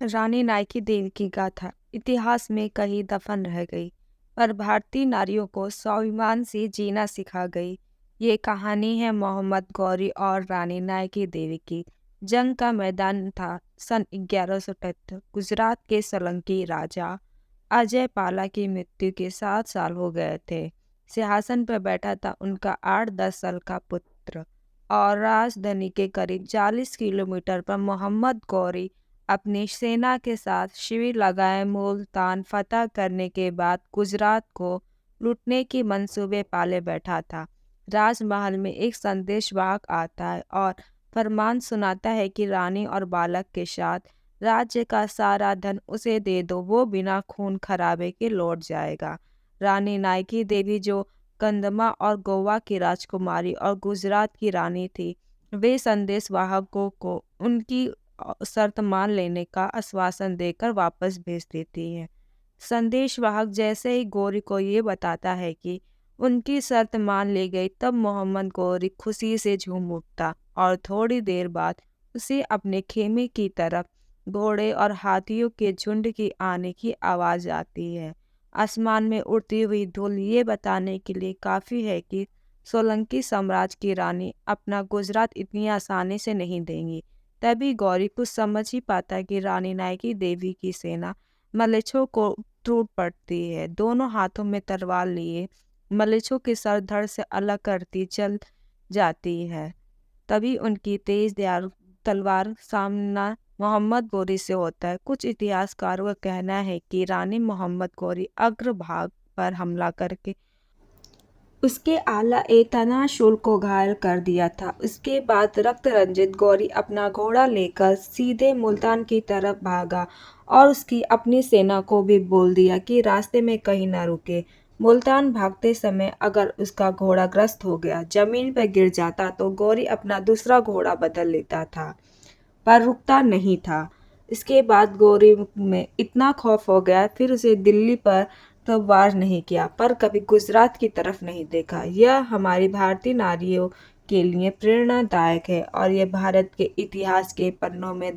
रानी Nike देवी की गाथा इतिहास में कहीं दफन रह गई, पर भारतीय नारियों को स्वाभिमान से जीना सिखा गई। ये कहानी है मोहम्मद गौरी और रानी नाइकी देवी की। जंग का मैदान था सन 1178। गुजरात के सोलंकी राजा अजय पाला की मृत्यु के 7 साल हो गए थे। सिंहासन पर बैठा था उनका 8-10 साल का पुत्र, और राजधानी के करीब 40 किलोमीटर पर मोहम्मद गौरी अपनी सेना के साथ शिविर लगाए मुल्तान फतह करने के बाद गुजरात को लूटने की मंसूबे पाले बैठा था। राजमहल में एक संदेशवाहक आता है और फरमान सुनाता है कि रानी और बालक के साथ राज्य का सारा धन उसे दे दो, वो बिना खून खराबे के लौट जाएगा। रानी नाइकी देवी, जो कंदमा और गोवा की राजकुमारी और गुजरात की रानी थी, वे संदेशवाहकों को उनकी शर्त मान लेने का आश्वासन देकर वापस भेज देती है। संदेशवाहक जैसे ही गौरी को ये बताता है कि उनकी शर्त मान ली गई, तब मोहम्मद गौरी खुशी से झूम उठता और थोड़ी देर बाद उसे अपने खेमे की तरफ घोड़े और हाथियों के झुंड की आने की आवाज़ आती है। आसमान में उड़ती हुई धूल ये बताने के लिए काफ़ी है कि सोलंकी साम्राज्य की रानी अपना गुजरात इतनी आसानी से नहीं देंगी। तभी गौरी कुछ समझ ही पाता कि रानी नाइकी देवी की सेना मलेच्छों को टूट पड़ती है। दोनों हाथों में तलवार लिए मलेच्छों के सर धड़ से अलग करती चल जाती है। तभी उनकी तेज दयालु तलवार सामना मोहम्मद गौरी से होता है। कुछ इतिहासकारों का कहना है कि रानी मोहम्मद गौरी अग्रभाग पर हमला करके उसके आला ए तनाशुल को घायल कर दिया था। उसके बाद रक्त रंजित गौरी अपना घोड़ा लेकर सीधे मुल्तान की तरफ भागा और उसकी अपनी सेना को भी बोल दिया कि रास्ते में कहीं न रुके। मुल्तान भागते समय अगर उसका घोड़ा ग्रस्त हो गया, जमीन पर गिर जाता, तो गौरी अपना दूसरा घोड़ा बदल लेता था, पर रुकता नहीं था। इसके बाद गौरी में इतना खौफ हो गया, फिर उसे दिल्ली पर तो वार नहीं किया, पर कभी गुजरात की तरफ नहीं देखा। यह हमारी भारतीय नारियों के लिए प्रेरणादायक है और यह भारत के इतिहास के पन्नों में